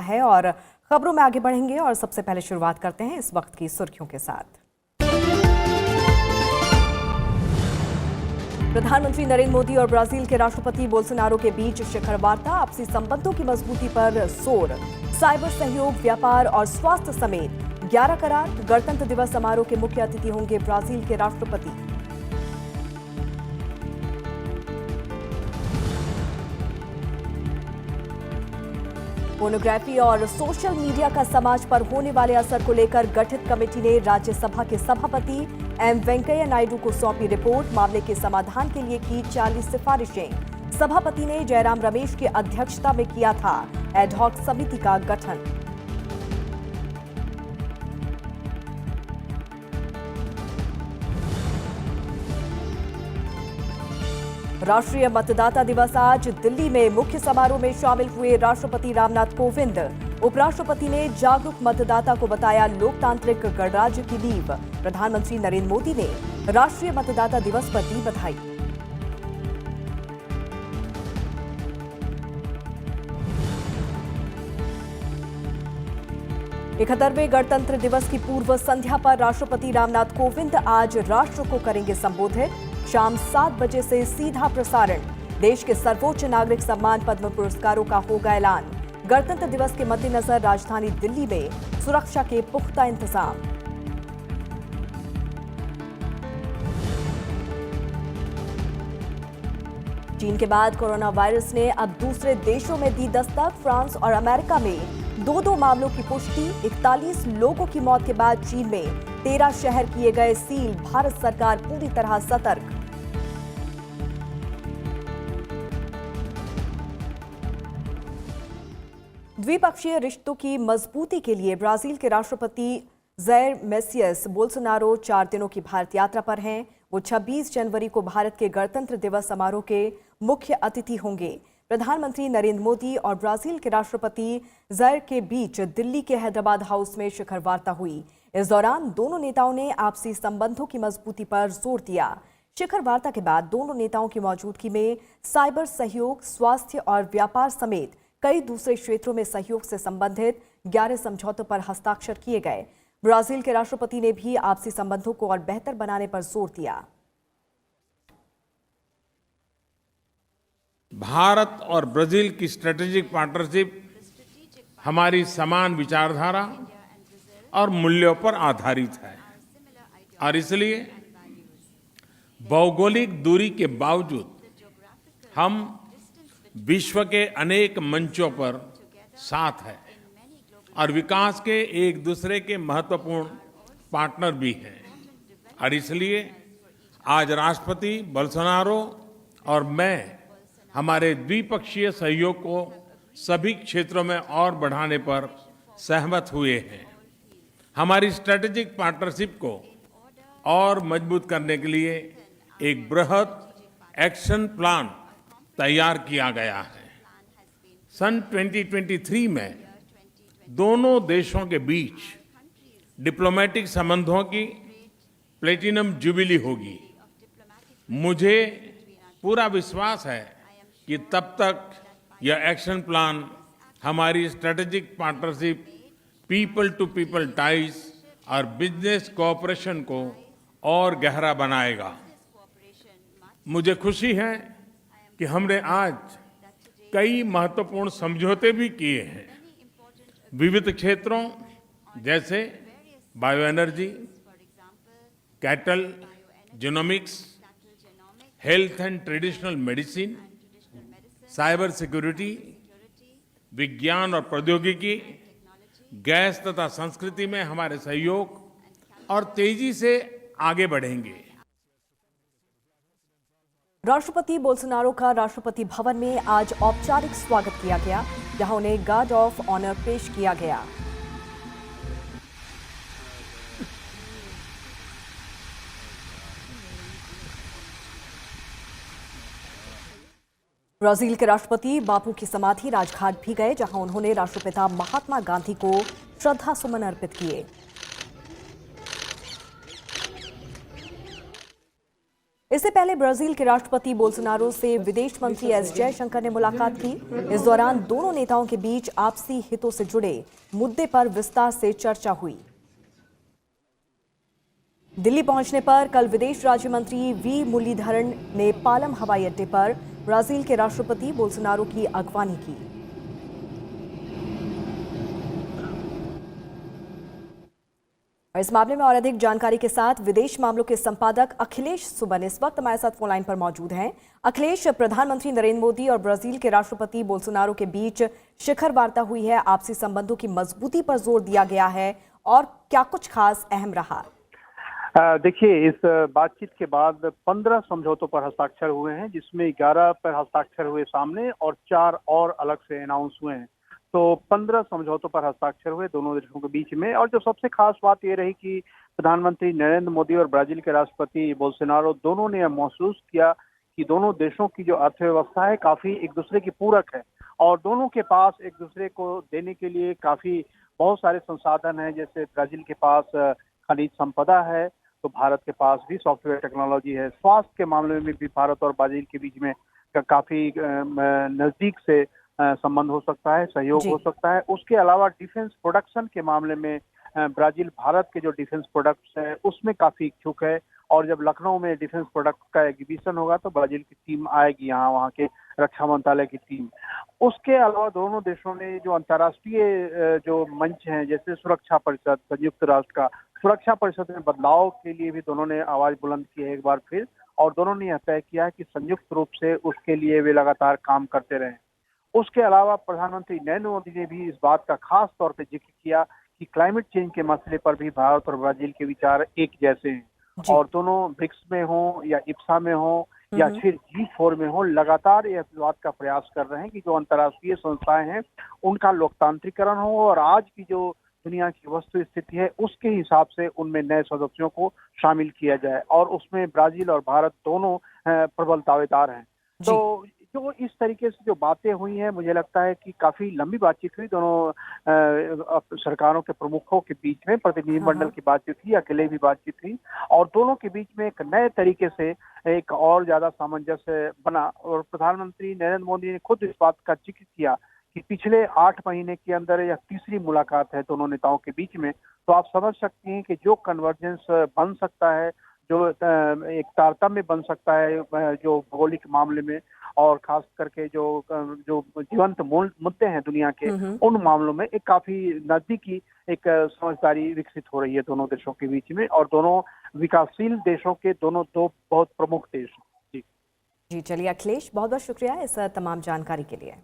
है और खबरों में आगे बढ़ेंगे और सबसे पहले शुरुआत करते हैं इस वक्त की सुर्खियों के साथ। प्रधानमंत्री नरेंद्र मोदी और ब्राजील के राष्ट्रपति बोल्सोनारो के बीच शिखर वार्ता, आपसी संबंधों की मजबूती पर जोर, साइबर सहयोग, व्यापार और स्वास्थ्य समेत 11 करार। गणतंत्र दिवस समारोह के मुख्य अतिथि होंगे ब्राजील के राष्ट्रपति। पोर्नोग्राफी और सोशल मीडिया का समाज पर होने वाले असर को लेकर गठित कमेटी ने राज्यसभा के सभापति एम वेंकैया नायडू को सौंपी रिपोर्ट। मामले के समाधान के लिए की 40 सिफारिशें। सभापति ने जयराम रमेश की अध्यक्षता में किया था एडहॉक समिति का गठन। राष्ट्रीय मतदाता दिवस आज दिल्ली में मुख्य समारोह में शामिल हुए राष्ट्रपति रामनाथ कोविंद। उपराष्ट्रपति ने जागरूक मतदाता को बताया लोकतांत्रिक गणराज्य की नींव। प्रधानमंत्री नरेंद्र मोदी ने राष्ट्रीय मतदाता दिवस पर दी बधाई। इकहत्तरवें गणतंत्र दिवस की पूर्व संध्या पर राष्ट्रपति रामनाथ कोविंद आज राष्ट्र को करेंगे संबोधित। शाम 7 बजे से सीधा प्रसारण। देश के सर्वोच्च नागरिक सम्मान पद्म पुरस्कारों का होगा ऐलान। गणतंत्र दिवस के मद्देनजर राजधानी दिल्ली में सुरक्षा के पुख्ता इंतजाम। चीन के बाद कोरोना वायरस ने अब दूसरे देशों में दी दस्तक। फ्रांस और अमेरिका में 2 मामलों की पुष्टि। 41 लोगों की मौत के बाद चीन में 13 शहर किए गए सील। भारत सरकार पूरी तरह सतर्क। द्विपक्षीय रिश्तों की मजबूती के लिए ब्राजील के राष्ट्रपति जायर मेसियस बोल्सोनारो 4 दिनों की भारत यात्रा पर हैं। वो 26 जनवरी को भारत के गणतंत्र दिवस समारोह के मुख्य अतिथि होंगे। प्रधानमंत्री नरेंद्र मोदी और ब्राजील के राष्ट्रपति जायर के बीच दिल्ली के हैदराबाद हाउस में शिखर वार्ता हुई। इस दौरान दोनों नेताओं ने आपसी संबंधों की मजबूती पर जोर दिया। शिखर वार्ता के बाद दोनों नेताओं की मौजूदगी में साइबर सहयोग, स्वास्थ्य और व्यापार समेत कई दूसरे क्षेत्रों में सहयोग से संबंधित 11 समझौतों पर हस्ताक्षर किए गए। ब्राजील के राष्ट्रपति ने भी आपसी संबंधों को और बेहतर बनाने पर जोर दिया। भारत और ब्राजील की स्ट्रेटेजिक पार्टनरशिप हमारी समान विचारधारा और मूल्यों पर आधारित है और इसलिए भौगोलिक दूरी के बावजूद हम विश्व के अनेक मंचों पर साथ हैं और विकास के एक दूसरे के महत्वपूर्ण पार्टनर भी हैं और इसलिए आज राष्ट्रपति बोल्सोनारो और मैं हमारे द्विपक्षीय सहयोग को सभी क्षेत्रों में और बढ़ाने पर सहमत हुए हैं। हमारी स्ट्रेटेजिक पार्टनरशिप को और मजबूत करने के लिए एक बृहद एक्शन प्लान तैयार किया गया है। सन 2023 में दोनों देशों के बीच डिप्लोमेटिक संबंधों की प्लेटिनम जुबिली होगी। मुझे पूरा विश्वास है कि तब तक यह एक्शन प्लान हमारी strategic partnership, people to people ties और बिजनेस कोऑपरेशन को और गहरा बनाएगा। मुझे खुशी है कि हमने आज कई महत्वपूर्ण समझौते भी किए हैं विविध क्षेत्रों जैसे bio energy, cattle, genomics, health and traditional medicine, cyber security, विज्ञान और प्रौद्योगिकी, गैस तथा संस्कृति में हमारे सहयोग और तेजी से आगे बढ़ेंगे। राष्ट्रपति बोल्सोनारो का राष्ट्रपति भवन में आज औपचारिक स्वागत किया गया, जहां उन्हें गार्ड ऑफ ऑनर पेश किया गया। ब्राजील के राष्ट्रपति बापू की समाधि राजघाट भी गए, जहां उन्होंने राष्ट्रपिता महात्मा गांधी को श्रद्धा सुमन अर्पित किए। इससे पहले ब्राजील के राष्ट्रपति बोल्सोनारो से विदेश मंत्री एस जयशंकर ने मुलाकात की। इस दौरान दोनों नेताओं के बीच आपसी हितों से जुड़े मुद्दे पर विस्तार से चर्चा हुई। दिल्ली पहुंचने पर कल विदेश राज्य मंत्री वी मुरलीधरन ने पालम हवाई अड्डे पर ब्राजील के राष्ट्रपति बोल्सोनारो की अगवानी की। और इस मामले में और अधिक जानकारी के साथ विदेश मामलों के संपादक अखिलेश सुबन इस वक्त हमारे साथ फोन लाइन पर मौजूद हैं। अखिलेश, प्रधानमंत्री नरेंद्र मोदी और ब्राजील के राष्ट्रपति बोल्सोनारो के बीच शिखर वार्ता हुई है, आपसी संबंधों की मजबूती पर जोर दिया गया है, और क्या कुछ खास अहम रहा? देखिए, इस बातचीत के बाद 15 समझौतों पर हस्ताक्षर हुए हैं, जिसमें 11 पर हस्ताक्षर हुए सामने और 4 और अलग से अनाउंस हुए हैं। तो 15 समझौतों पर हस्ताक्षर हुए दोनों देशों के बीच में। और जो सबसे खास बात ये रही कि प्रधानमंत्री नरेंद्र मोदी और ब्राजील के राष्ट्रपति बोल्सोनारो दोनों ने महसूस किया कि दोनों देशों की जो अर्थव्यवस्था है काफी एक दूसरे की पूरक है, और दोनों के पास एक दूसरे को देने के लिए काफी बहुत सारे संसाधन हैं। जैसे ब्राजील के पास खनिज संपदा है, तो भारत के पास भी सॉफ्टवेयर टेक्नोलॉजी है। स्वास्थ्य के मामले में भी भारत और ब्राजील के बीच में काफी नजदीक से संबंध हो सकता है, सहयोग हो सकता है। उसके अलावा डिफेंस प्रोडक्शन के मामले में ब्राजील भारत के जो डिफेंस प्रोडक्ट्स है उसमें काफी इच्छुक है, और जब लखनऊ में डिफेंस प्रोडक्ट का एग्जीबिशन होगा तो ब्राजील की टीम आएगी यहाँ, वहाँ के रक्षा मंत्रालय की टीम। उसके अलावा दोनों देशों ने जो अंतर्राष्ट्रीय जो मंच हैं, जैसे सुरक्षा परिषद, संयुक्त राष्ट्र का सुरक्षा परिषद में बदलाव के लिए भी दोनों ने आवाज बुलंद की है एक बार फिर, और दोनों ने यह तय किया है कि संयुक्त रूप से उसके लिए वे लगातार काम करते रहें। उसके अलावा प्रधानमंत्री नरेंद्र मोदी ने भी इस बात का खास तौर पर जिक्र किया कि क्लाइमेट चेंज के मसले पर भी भारत और ब्राजील के विचार एक जैसे हैं, और दोनों ब्रिक्स में हो या इप्सा में हो या फिर G4 में हो, लगातार यह बात का प्रयास कर रहे हैं कि जो अंतर्राष्ट्रीय संस्थाएं हैं उनका लोकतांत्रिकरण हो, और आज की जो दुनिया की वस्तु स्थिति है उसके हिसाब से उनमें नए सदस्यों को शामिल किया जाए, और उसमें ब्राजील और भारत दोनों प्रबल दावेदार हैं। तो जो इस तरीके से जो बातें हुई हैं, मुझे लगता है कि काफी लंबी बातचीत हुई दोनों सरकारों के प्रमुखों के बीच में। प्रतिनिधिमंडल की बातचीत हुई, अकेले भी बातचीत हुई, और दोनों के बीच में एक नए तरीके से एक और ज्यादा सामंजस्य बना। और प्रधानमंत्री नरेंद्र मोदी ने खुद इस बात का जिक्र किया कि पिछले 8 महीने के अंदर यह तीसरी मुलाकात है दोनों नेताओं के बीच में। तो आप समझ सकते हैं कि जो कन्वर्जेंस बन सकता है, जो एक तारतम्य बन सकता है जो भौगोलिक मामले में, और खास करके जो जीवंत मुद्दे हैं दुनिया के, उन मामलों में एक काफी नजदीकी एक समझदारी विकसित हो रही है दोनों देशों के बीच में, और दोनों विकासशील देशों के दो बहुत प्रमुख देश। जी चलिए अखिलेश, बहुत बहुत शुक्रिया इस तमाम जानकारी के लिए।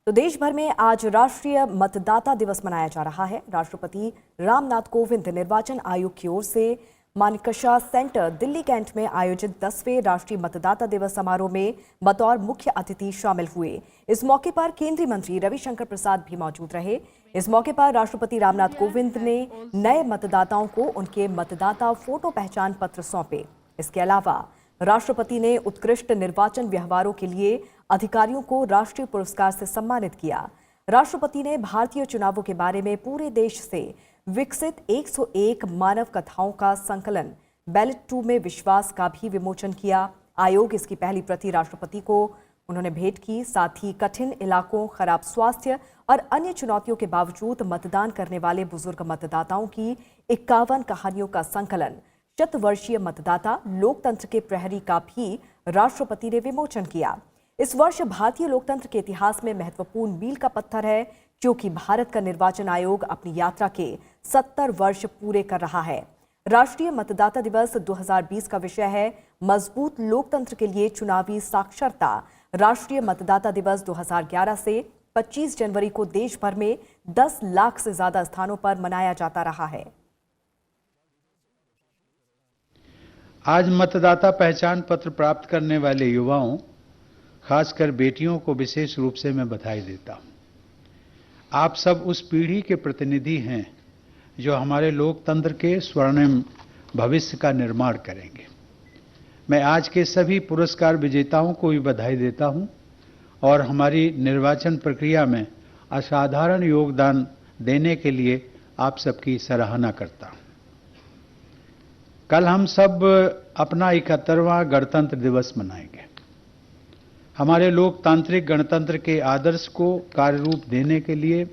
तो देश भर में आज राष्ट्रीय मतदाता दिवस मनाया जा रहा है। राष्ट्रपति रामनाथ कोविंद निर्वाचन आयोग की ओर से मानेकशा सेंटर दिल्ली कैंट में आयोजित 10वें राष्ट्रीय मतदाता दिवस समारोह में बतौर मुख्य अतिथि शामिल हुए। इस मौके पर केंद्रीय मंत्री रविशंकर प्रसाद भी मौजूद रहे। इस मौके पर राष्ट्रपति रामनाथ कोविंद ने नए मतदाताओं को उनके मतदाता फोटो पहचान पत्र सौंपे। इसके अलावा राष्ट्रपति ने उत्कृष्ट निर्वाचन व्यवहारों के लिए अधिकारियों को राष्ट्रीय पुरस्कार से सम्मानित किया। राष्ट्रपति ने भारतीय चुनावों के बारे में पूरे देश से विकसित 101 मानव कथाओं का संकलन बैलेट 2 में विश्वास का भी विमोचन किया। आयोग इसकी पहली प्रति राष्ट्रपति को उन्होंने भेंट की। साथ ही कठिन इलाकों, खराब स्वास्थ्य और अन्य चुनौतियों के बावजूद मतदान करने वाले बुजुर्ग मतदाताओं की 51 कहानियों का संकलन शतवर्षीय मतदाता लोकतंत्र के प्रहरी का भी राष्ट्रपति ने विमोचन किया। इस वर्ष भारतीय लोकतंत्र के इतिहास में महत्वपूर्ण मील का पत्थर है, क्योंकि भारत का निर्वाचन आयोग अपनी यात्रा के 70 वर्ष पूरे कर रहा है। राष्ट्रीय मतदाता दिवस 2020 का विषय है मजबूत लोकतंत्र के लिए चुनावी साक्षरता। राष्ट्रीय मतदाता दिवस 2011 से 25 जनवरी को देश भर में 10 लाख से ज्यादा स्थानों पर मनाया जाता रहा है। आज मतदाता पहचान पत्र प्राप्त करने वाले युवाओं, खासकर बेटियों को विशेष रूप से मैं बधाई देता हूं। आप सब उस पीढ़ी के प्रतिनिधि हैं जो हमारे लोकतंत्र के स्वर्णिम भविष्य का निर्माण करेंगे। मैं आज के सभी पुरस्कार विजेताओं को भी बधाई देता हूं और हमारी निर्वाचन प्रक्रिया में असाधारण योगदान देने के लिए आप सबकी सराहना करता हूं। कल हम सब अपना 71वां गणतंत्र दिवस मनाएंगे। हमारे लोकतांत्रिक गणतंत्र के आदर्श को कार्य रूप देने के लिए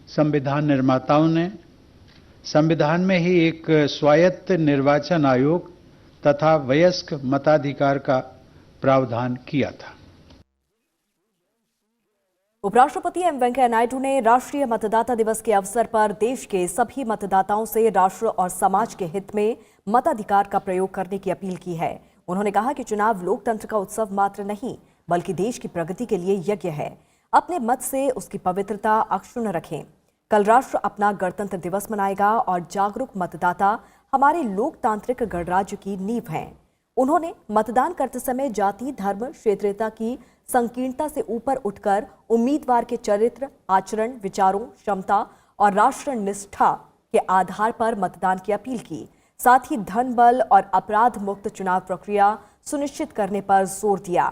संविधान निर्माताओं ने संविधान में ही एक स्वायत्त निर्वाचन आयोग तथा वयस्क मताधिकार का प्रावधान किया था। उपराष्ट्रपति एम वेंकैया नायडू ने राष्ट्रीय मतदाता दिवस के अवसर पर देश के सभी मतदाताओं से राष्ट्र और समाज के हित में मताधिकार का प्रयोग करने की अपील की है। उन्होंने कहा कि चुनाव लोकतंत्र का उत्सव मात्र नहीं बल्कि देश की प्रगति के लिए यज्ञ है। अपने मत से उसकी पवित्रता अक्षुण्ण रखें। कल राष्ट्र अपना गणतंत्र दिवस मनाएगा और जागरूक मतदाता हमारे लोकतांत्रिक गणराज्य की नींव हैं। उन्होंने मतदान करते समय जाति, धर्म, क्षेत्रीयता की संकीर्णता से ऊपर उठकर उम्मीदवार के चरित्र, आचरण, विचारों, क्षमता और राष्ट्र निष्ठा के आधार पर मतदान की अपील की। साथ ही धन बल और अपराध मुक्त चुनाव प्रक्रिया सुनिश्चित करने पर जोर दिया।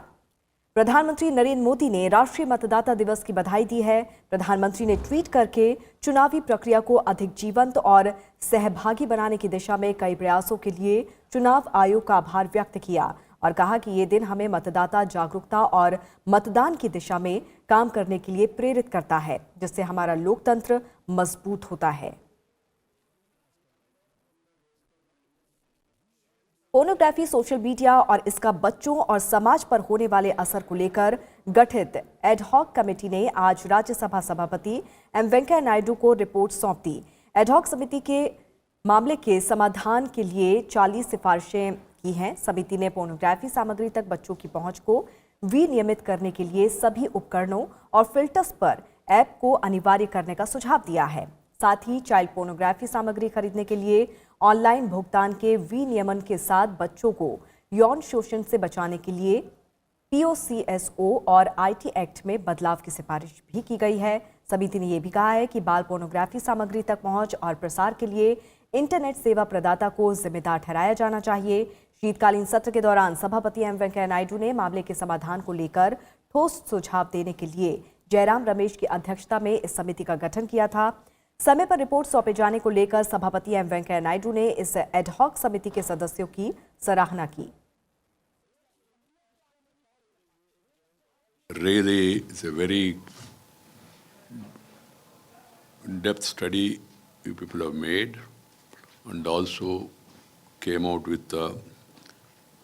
प्रधानमंत्री नरेंद्र मोदी ने राष्ट्रीय मतदाता दिवस की बधाई दी है। प्रधानमंत्री ने ट्वीट करके चुनावी प्रक्रिया को अधिक जीवंत और सहभागी बनाने की दिशा में कई प्रयासों के लिए चुनाव आयोग का आभार व्यक्त किया और कहा कि ये दिन हमें मतदाता जागरूकता और मतदान की दिशा में काम करने के लिए प्रेरित करता है, जिससे हमारा लोकतंत्र मजबूत होता है। पोर्नोग्राफी, सोशल मीडिया और इसका बच्चों और समाज पर होने वाले असर को लेकर गठित एडहॉक कमेटी ने आज राज्यसभा सभापति एम वेंकैया नायडू को रिपोर्ट सौंप दी। एडहॉक समिति के मामले के समाधान के लिए 40 सिफारिशें की हैं। समिति ने पोर्नोग्राफी सामग्री तक बच्चों की पहुंच को विनियमित करने के लिए सभी उपकरणों और फिल्टर्स पर ऐप को अनिवार्य करने का सुझाव दिया है। साथ ही चाइल्ड पोर्नोग्राफी सामग्री खरीदने के लिए ऑनलाइन भुगतान के विनियमन के साथ बच्चों को यौन शोषण से बचाने के लिए POCSO और IT एक्ट में बदलाव की सिफारिश भी की गई है। समिति ने यह भी कहा है कि बाल पोर्नोग्राफी सामग्री तक पहुंच और प्रसार के लिए इंटरनेट सेवा प्रदाता को जिम्मेदार ठहराया जाना चाहिए। शीतकालीन सत्र के दौरान सभापति एम वेंकैया नायडू ने मामले के समाधान को लेकर ठोस सुझाव देने के लिए जयराम रमेश की अध्यक्षता में इस समिति का गठन किया था। समय पर रिपोर्ट सौंपे जाने को लेकर सभापति एम वेंकैया नायडू ने इस एडहॉक समिति के सदस्यों की सराहना की। Really, it's a very in-depth study you people have made, and also came out with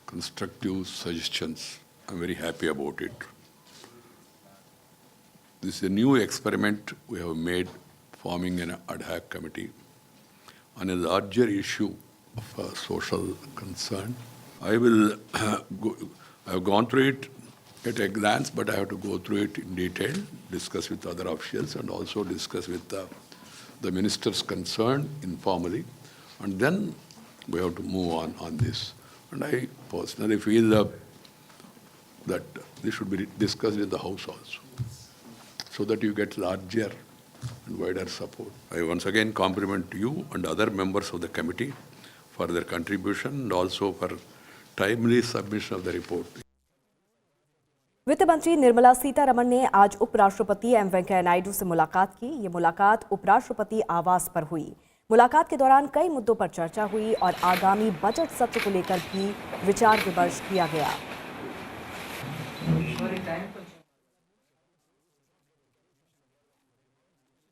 constructive suggestions. I'm very happy about it. This is a new experiment we have made, forming an ad hoc committee on a larger issue of social concern. I have gone through it at a glance, but I have to go through it in detail, discuss with other officials, and also discuss with the ministers concerned informally, and then we have to move on this. And I personally feel that this should be discussed in the House also, so that you get larger and wider support. I once again compliment you and other members of the committee for their contribution and also for timely submission of the report. वित्त मंत्री निर्मला सीतारमण ने आज उपराष्ट्रपति M Venkaiah Naidu से मुलाकात की। ये मुलाकात उपराष्ट्रपति आवास पर हुई। मुलाकात के दौरान कई मुद्दों पर चर्चा हुई और आगामी बजट सत्र को लेकर भी विचार विमर्श किया गया।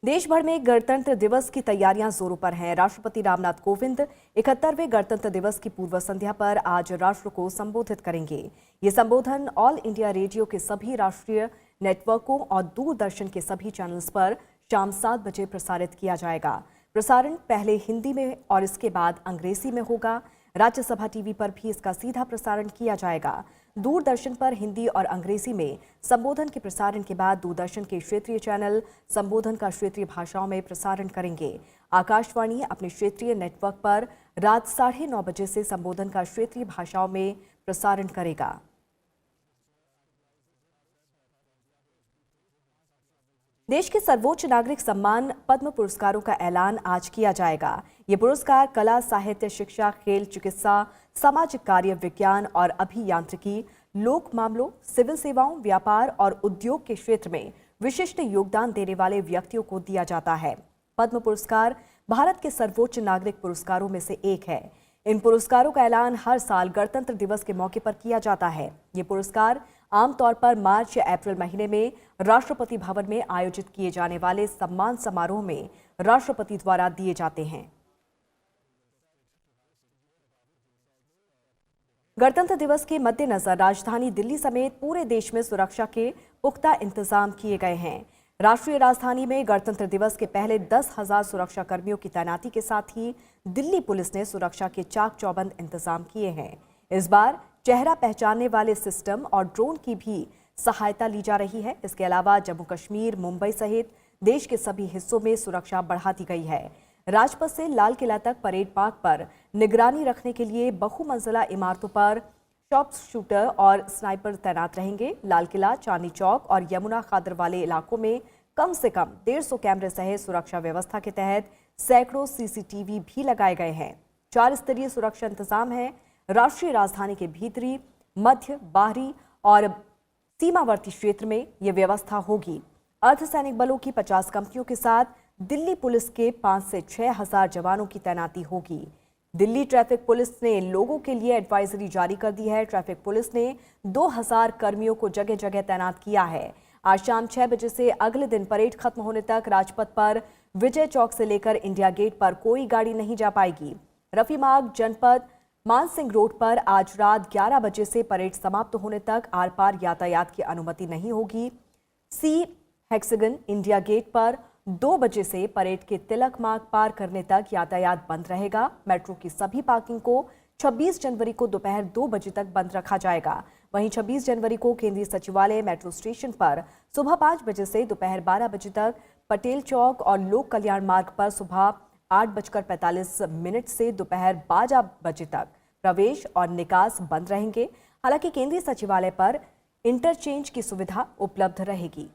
देश भर में गणतंत्र दिवस की तैयारियां जोरों पर हैं। राष्ट्रपति रामनाथ कोविंद 71वें गणतंत्र दिवस की पूर्व संध्या पर आज राष्ट्र को संबोधित करेंगे। ये संबोधन ऑल इंडिया रेडियो के सभी राष्ट्रीय नेटवर्कों और दूरदर्शन के सभी चैनल्स पर शाम 7 बजे प्रसारित किया जाएगा। प्रसारण पहले हिंदी में और इसके बाद अंग्रेजी में होगा। राज्यसभा टीवी पर भी इसका सीधा प्रसारण किया जाएगा। दूरदर्शन पर हिंदी और अंग्रेजी में संबोधन के प्रसारण के बाद दूरदर्शन के क्षेत्रीय चैनल संबोधन का क्षेत्रीय भाषाओं में प्रसारण करेंगे। आकाशवाणी अपने क्षेत्रीय नेटवर्क पर रात 9:30 बजे से संबोधन का क्षेत्रीय भाषाओं में प्रसारण करेगा। देश के सर्वोच्च नागरिक सम्मान पद्म पुरस्कारों का ऐलान आज किया जाएगा। ये पुरस्कार कला, साहित्य, शिक्षा, खेल, चिकित्सा, सामाजिक कार्य, विज्ञान और अभियांत्रिकी, लोक मामलों, सिविल सेवाओं, व्यापार और उद्योग के क्षेत्र में विशिष्ट योगदान देने वाले व्यक्तियों को दिया जाता है। पद्म पुरस्कार भारत के सर्वोच्च नागरिक पुरस्कारों में से एक है। इन पुरस्कारों का ऐलान हर साल गणतंत्र दिवस के मौके पर किया जाता है। ये पुरस्कार आमतौर पर मार्च या अप्रैल महीने में राष्ट्रपति भवन में आयोजित किए जाने वाले सम्मान समारोह में राष्ट्रपति द्वारा दिए जाते हैं। गणतंत्र दिवस के मद्देनजर राजधानी दिल्ली समेत पूरे देश में सुरक्षा के पुख्ता इंतजाम किए गए हैं। राष्ट्रीय राजधानी में गणतंत्र दिवस के पहले 10,000 सुरक्षा कर्मियों की तैनाती के साथ ही दिल्ली पुलिस ने सुरक्षा के चाक चौबंद इंतजाम किए हैं। इस बार चेहरा पहचानने वाले सिस्टम और ड्रोन की भी सहायता ली जा रही है। इसके अलावा जम्मू कश्मीर, मुंबई सहित देश के सभी हिस्सों में सुरक्षा बढ़ा दी गई है। राजपथ से लाल किला तक परेड पार्क पर निगरानी रखने के लिए बहुमंजिला इमारतों पर शॉर्प शूटर और स्नाइपर तैनात रहेंगे। लाल किला, चांदनी चौक और यमुना खादर वाले इलाकों में कम से कम 150 कैमरे सहित सुरक्षा व्यवस्था के तहत सैकड़ों सीसीटीवी भी लगाए गए हैं। 4 स्तरीय सुरक्षा इंतजाम है। राष्ट्रीय राजधानी के भीतरी, मध्य, बाहरी और सीमावर्ती क्षेत्र में यह व्यवस्था होगी। अर्धसैनिक बलों की 50 कंपनियों के साथ दिल्ली पुलिस के 5 से 6,000 जवानों की तैनाती होगी। दिल्ली ट्रैफिक पुलिस ने लोगों के लिए एडवाइजरी जारी कर दी है। ट्रैफिक पुलिस ने 2,000 कर्मियों को जगह जगह तैनात किया है। आज शाम 6 बजे से अगले दिन परेड खत्म होने तक राजपथ पर विजय चौक से लेकर इंडिया गेट पर कोई गाड़ी नहीं जा पाएगी। रफी मार्ग, जनपद, मानसिंह रोड पर आज रात 11 बजे से परेड समाप्त होने तक आर पार यातायात की अनुमति नहीं होगी। सी हेक्सागन इंडिया गेट पर 2 बजे से परेड के तिलक मार्ग पार करने तक यातायात बंद रहेगा। मेट्रो की सभी पार्किंग को 26 जनवरी को दोपहर 2 बजे तक बंद रखा जाएगा। वहीं 26 जनवरी को केंद्रीय सचिवालय मेट्रो स्टेशन पर सुबह 5 बजे से दोपहर 12 बजे तक, पटेल चौक और लोक कल्याण मार्ग पर सुबह 8:45 से दोपहर 12 बजे तक प्रवेश और निकास बंद रहेंगे। हालांकि केंद्रीय सचिवालय पर इंटरचेंज की सुविधा उपलब्ध रहेगी।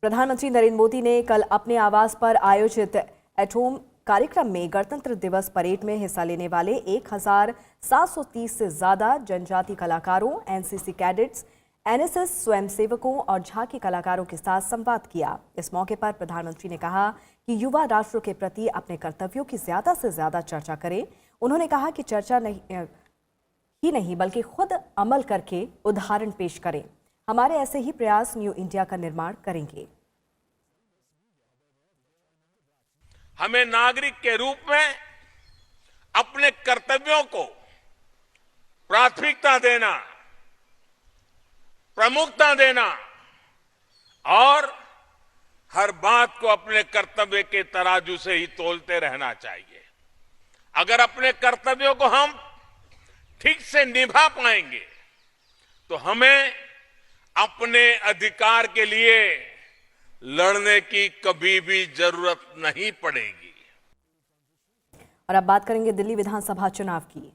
प्रधानमंत्री नरेंद्र मोदी ने कल अपने आवास पर आयोजित एट होम कार्यक्रम में गणतंत्र दिवस परेड में हिस्सा लेने वाले 1,730 से ज्यादा जनजाति कलाकारों, एनसीसी कैडेट्स, एनएसएस स्वयंसेवकों और झांकी कलाकारों के साथ संवाद किया। इस मौके पर प्रधानमंत्री ने कहा कि युवा राष्ट्र के प्रति अपने कर्तव्यों की ज्यादा से ज्यादा चर्चा करें। उन्होंने कहा कि चर्चा नहीं बल्कि खुद अमल करके उदाहरण पेश करें। हमारे ऐसे ही प्रयास न्यू इंडिया का निर्माण करेंगे। हमें नागरिक के रूप में अपने कर्तव्यों को प्राथमिकता देना, प्रमुखता देना और हर बात को अपने कर्तव्य के तराजू से ही तोलते रहना चाहिए। अगर अपने कर्तव्यों को हम ठीक से निभा पाएंगे तो हमें अपने अधिकार के लिए लड़ने की कभी भी जरूरत नहीं पड़ेगी। और अब बात करेंगे दिल्ली विधानसभा चुनाव की।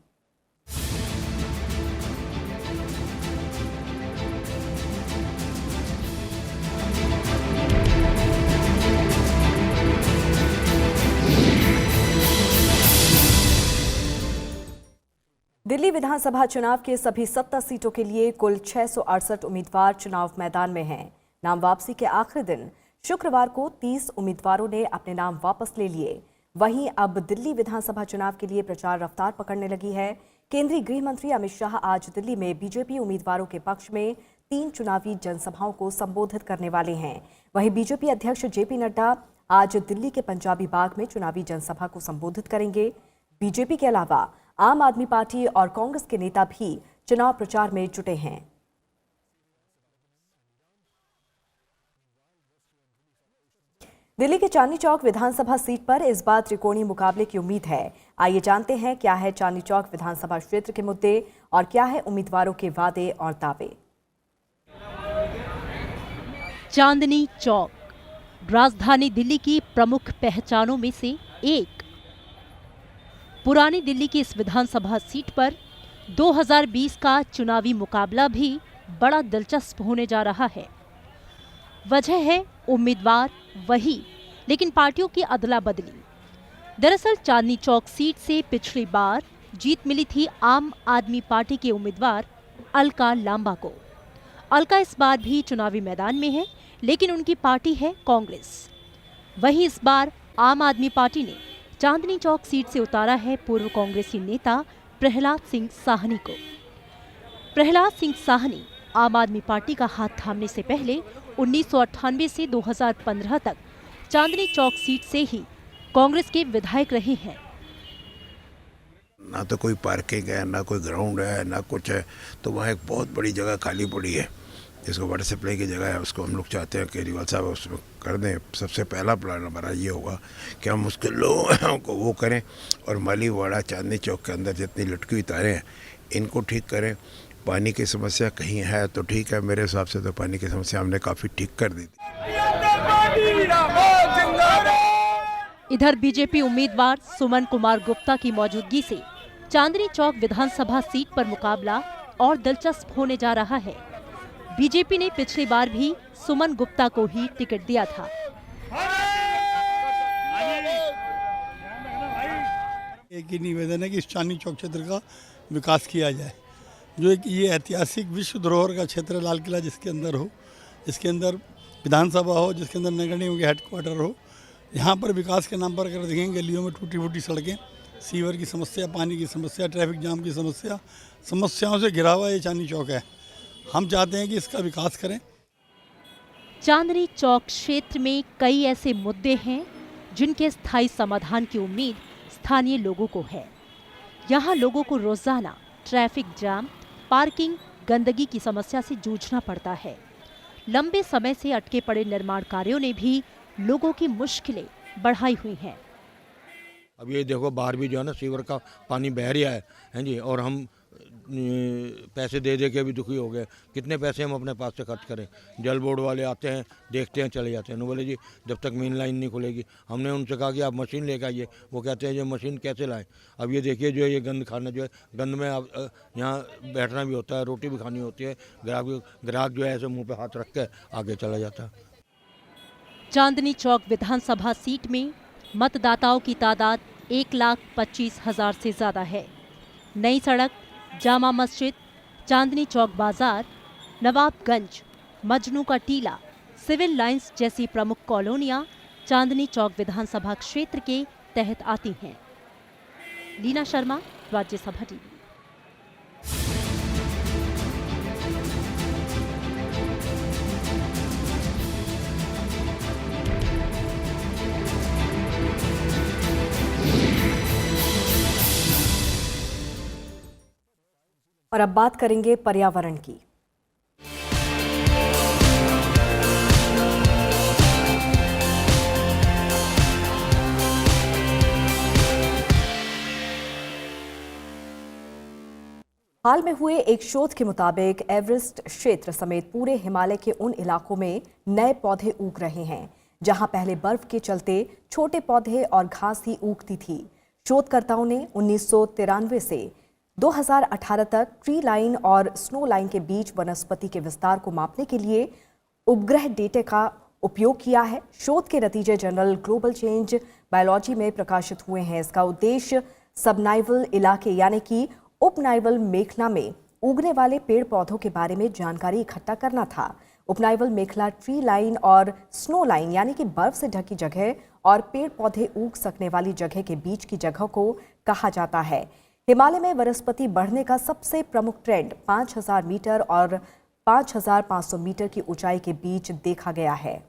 दिल्ली विधानसभा चुनाव के सभी 70 सीटों के लिए कुल 668 उम्मीदवार चुनाव मैदान में हैं। नाम वापसी के आखिरी दिन शुक्रवार को 30 उम्मीदवारों ने अपने नाम वापस ले लिए। वहीं अब दिल्ली विधानसभा चुनाव के लिए प्रचार रफ्तार पकड़ने लगी है। केंद्रीय गृह मंत्री अमित शाह आज दिल्ली में बीजेपी उम्मीदवारों के पक्ष में 3 चुनावी जनसभाओं को संबोधित करने वाले हैं। वहीं बीजेपी अध्यक्ष जेपी नड्डा आज दिल्ली के पंजाबी बाग में चुनावी जनसभा को संबोधित करेंगे। बीजेपी के अलावा आम आदमी पार्टी और कांग्रेस के नेता भी चुनाव प्रचार में जुटे हैं। दिल्ली के चांदनी चौक विधानसभा सीट पर इस बार त्रिकोणीय मुकाबले की उम्मीद है। आइए जानते हैं क्या है चांदनी चौक विधानसभा क्षेत्र के मुद्दे और क्या है उम्मीदवारों के वादे और दावे। चांदनी चौक राजधानी दिल्ली की प्रमुख पहचानों में से एक। पुरानी दिल्ली की इस विधानसभा सीट पर 2020 का चुनावी मुकाबला भी बड़ा दिलचस्प होने जा रहा है। वजह है उम्मीदवार वही, लेकिन पार्टियों की अदला बदली। दरअसल चांदनी चौक सीट से पिछली बार जीत मिली थी आम आदमी पार्टी के उम्मीदवार अलका लांबा को। अलका इस बार भी चुनावी मैदान में है, लेकिन उनकी पार्टी है कांग्रेस। वहीं इस बार आम आदमी पार्टी ने चांदनी चौक सीट से उतारा है पूर्व कांग्रेसी नेता प्रहलाद सिंह साहनी को। प्रहलाद सिंह साहनी आम आदमी पार्टी का हाथ थामने से पहले 1998 से 2015 तक चांदनी चौक सीट से ही कांग्रेस के विधायक रहे हैं। ना तो कोई पार्किंग है, ना कोई ग्राउंड है, ना कुछ है, तो वहाँ एक बहुत बड़ी जगह खाली पड़ी है जिसको वाटर सप्लाई की जगह है। उसको हम लोग चाहते हैं केजरीवाल साहब उसमें कर दें। सबसे पहला प्लान हमारा ये होगा कि हम उसके लोगों को वो करें और मालीवाड़ा चांदनी चौक के अंदर जितनी लटकी हुई तारें हैं इनको ठीक करें। पानी की समस्या कहीं है तो ठीक है, मेरे हिसाब से तो पानी की समस्या हमने काफ़ी ठीक कर दी थी। इधर बीजेपी उम्मीदवार सुमन कुमार गुप्ता की मौजूदगी से चांदनी चौक विधानसभा सीट पर मुकाबला और दिलचस्प होने जा रहा है। बीजेपी ने पिछली बार भी सुमन गुप्ता को ही टिकट दिया था। एक ही निवेदन है कि इस चांदनी चौक क्षेत्र का विकास किया जाए, जो एक ये ऐतिहासिक विश्व धरोहर का क्षेत्र लाल किला जिसके अंदर हो, जिसके अंदर विधानसभा हो, जिसके अंदर नगर निगम के हेडक्वार्टर हो। यहाँ पर विकास के नाम पर अगर देखेंगे गलियों में टूटी फूटी सड़कें, सीवर की समस्या, पानी की समस्या, ट्रैफिक जाम की समस्या, समस्याओं से घिरा हुआ ये चांदनी चौक है। हम चाहते हैं कि इसका विकास करें। चांदनी चौक क्षेत्र में कई ऐसे मुद्दे हैं जिनके स्थायी समाधान की उम्मीद स्थानीय लोगों को है। यहाँ लोगों को रोजाना ट्रैफिक जाम, पार्किंग, गंदगी की समस्या से जूझना पड़ता है। लंबे समय से अटके पड़े निर्माण कार्यों ने भी लोगों की मुश्किलें बढ़ाई हुई हैं। अब ये देखो बाहर भी जो है ना सीवर का पानी बह रहा है जी, और हम पैसे दे दे के भी दुखी हो गए। कितने पैसे हम अपने पास से खर्च करें। जल बोर्ड वाले आते हैं, देखते हैं, चले जाते हैं। उन्होंने बोले जी जब तक मेन लाइन नहीं खुलेगी। हमने उनसे कहा कि आप मशीन लेकर आइए। वो कहते हैं ये मशीन कैसे लाएं। अब ये देखिए जो है ये गंद खाना जो है, गंद में आप यहाँ बैठना भी होता है, रोटी भी खानी होती है। ग्राहक जो है ऐसे मुँह पर हाथ रख के आगे चला जाता है। चांदनी चौक विधानसभा सीट में मतदाताओं की तादाद 1,25,000 से ज्यादा है। नई सड़क, जामा मस्जिद, चांदनी चौक बाजार, नवाबगंज, मजनू का टीला, सिविल लाइंस जैसी प्रमुख कॉलोनियां चांदनी चौक विधानसभा क्षेत्र के तहत आती हैं। लीना शर्मा, राज्यसभा टीवी। और अब बात करेंगे पर्यावरण की। हाल में हुए एक शोध के मुताबिक एवरेस्ट क्षेत्र समेत पूरे हिमालय के उन इलाकों में नए पौधे उग रहे हैं जहां पहले बर्फ के चलते छोटे पौधे और घास ही उगती थी। शोधकर्ताओं ने 1993 से 2018 तक ट्री लाइन और स्नो लाइन के बीच वनस्पति के विस्तार को मापने के लिए उपग्रह डेटा का उपयोग किया है। शोध के नतीजे जर्नल ग्लोबल चेंज बायोलॉजी में प्रकाशित हुए हैं। इसका उद्देश्य सबनाइवल इलाके यानी कि उपनाइवल मेखला में उगने वाले पेड़ पौधों के बारे में जानकारी इकट्ठा करना था। उपनाइवल मेखला ट्री लाइन और स्नो लाइन यानी कि बर्फ से ढकी जगह और पेड़ पौधे उग सकने वाली जगह के बीच की जगह को कहा जाता है। हिमालय में वनस्पति बढ़ने का सबसे प्रमुख ट्रेंड 5000 मीटर और 5500 मीटर की ऊंचाई के बीच देखा गया है।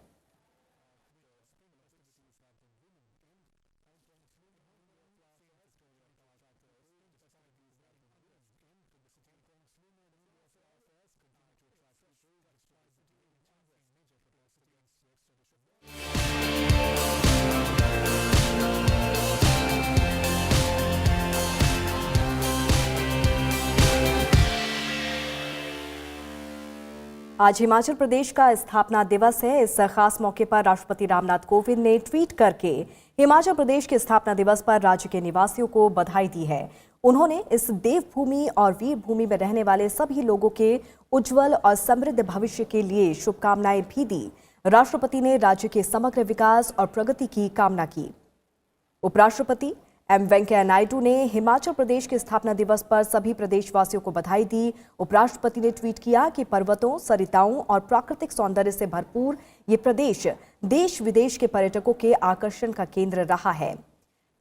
आज हिमाचल प्रदेश का स्थापना दिवस है। इस खास मौके पर राष्ट्रपति रामनाथ कोविंद ने ट्वीट करके हिमाचल प्रदेश के स्थापना दिवस पर राज्य के निवासियों को बधाई दी है। उन्होंने इस देवभूमि और वीर भूमि में रहने वाले सभी लोगों के उज्जवल और समृद्ध भविष्य के लिए शुभकामनाएं भी दी। राष्ट्रपति ने राज्य के समग्र विकास और प्रगति की कामना की। उपराष्ट्रपति एम वेंकैया नायडू ने हिमाचल प्रदेश के स्थापना दिवस पर सभी प्रदेशवासियों को बधाई दी। उपराष्ट्रपति ने ट्वीट किया कि पर्वतों, सरिताओं और प्राकृतिक सौंदर्य से भरपूर ये प्रदेश देश विदेश के पर्यटकों के आकर्षण का केंद्र रहा है।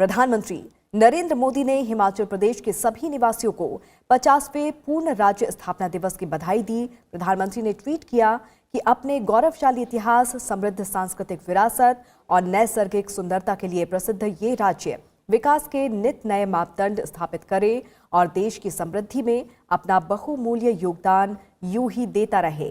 प्रधानमंत्री नरेंद्र मोदी ने हिमाचल प्रदेश के सभी निवासियों को 50वें पूर्ण राज्य स्थापना दिवस की बधाई दी। प्रधानमंत्री ने ट्वीट किया कि अपने गौरवशाली इतिहास, समृद्ध सांस्कृतिक विरासत और नैसर्गिक सुंदरता के लिए प्रसिद्ध ये राज्य विकास के नित नए मापदंड स्थापित करे और देश की समृद्धि में अपना बहुमूल्य योगदान यूं ही देता रहे।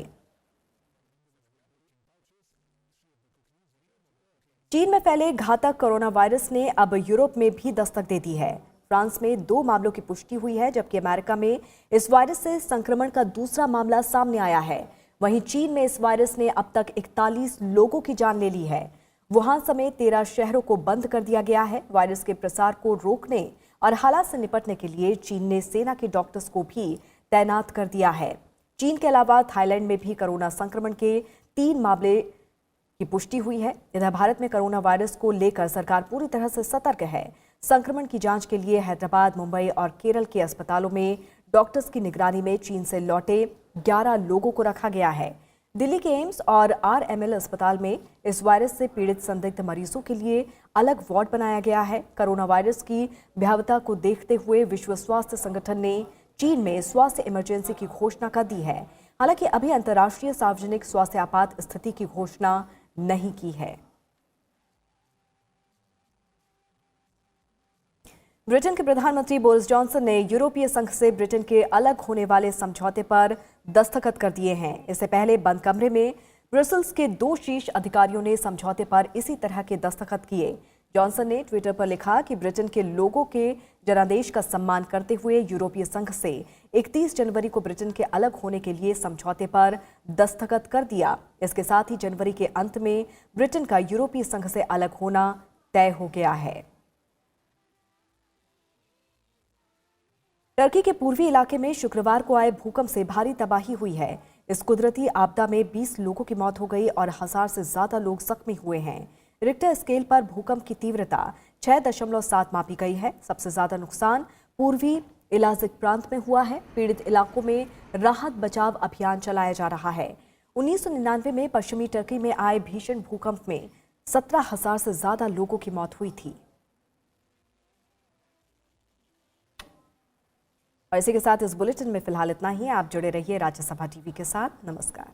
चीन में फैले घातक कोरोना वायरस ने अब यूरोप में भी दस्तक दे दी है। फ्रांस में 2 मामलों की पुष्टि हुई है, जबकि अमेरिका में इस वायरस से संक्रमण का दूसरा मामला सामने आया है। वहीं चीन में इस वायरस ने अब तक 41 लोगों की जान ले ली है। वुहान समेत 13 शहरों को बंद कर दिया गया है। वायरस के प्रसार को रोकने और हालात से निपटने के लिए चीन ने सेना के डॉक्टर्स को भी तैनात कर दिया है। चीन के अलावा थाईलैंड में भी कोरोना संक्रमण के 3 मामले की पुष्टि हुई है। इधर भारत में कोरोना वायरस को लेकर सरकार पूरी तरह से सतर्क है। संक्रमण की जांच के लिए हैदराबाद, मुंबई और केरल के अस्पतालों में डॉक्टर्स की निगरानी में चीन से लौटे 11 लोगों को रखा गया है। दिल्ली के एम्स और RML अस्पताल में इस वायरस से पीड़ित संदिग्ध मरीजों के लिए अलग वार्ड बनाया गया है। कोरोना वायरस की भयावहता को देखते हुए विश्व स्वास्थ्य संगठन ने चीन में स्वास्थ्य इमरजेंसी की घोषणा कर दी है। हालांकि अभी अंतर्राष्ट्रीय सार्वजनिक स्वास्थ्य आपात स्थिति की घोषणा नहीं की है। ब्रिटेन के प्रधानमंत्री बोरिस जॉनसन ने यूरोपीय संघ से ब्रिटेन के अलग होने वाले समझौते पर दस्तखत कर दिए हैं। इससे पहले बंद कमरे में ब्रसेल्स के 2 शीर्ष अधिकारियों ने समझौते पर इसी तरह के दस्तखत किए। जॉनसन ने ट्विटर पर लिखा कि ब्रिटेन के लोगों के जनादेश का सम्मान करते हुए यूरोपीय संघ से 31 जनवरी को ब्रिटेन के अलग होने के लिए समझौते पर दस्तखत कर दिया। इसके साथ ही जनवरी के अंत में ब्रिटेन का यूरोपीय संघ से अलग होना तय हो गया है। टर्की के पूर्वी इलाके में शुक्रवार को आए भूकंप से भारी तबाही हुई है। इस कुदरती आपदा में 20 लोगों की मौत हो गई और 1000 से ज्यादा लोग जख्मी हुए हैं। रिक्टर स्केल पर भूकंप की तीव्रता 6.7 मापी गई है। सबसे ज्यादा नुकसान पूर्वी इलाजिक प्रांत में हुआ है। पीड़ित इलाकों में राहत बचाव अभियान चलाया जा रहा है। 1999 में पश्चिमी टर्की में आए भीषण भूकंप में 17,000 से ज्यादा लोगों की मौत हुई थी। और इसी के साथ इस बुलेटिन में फिलहाल इतना ही। आप जुड़े रहिए राज्यसभा टीवी के साथ। नमस्कार।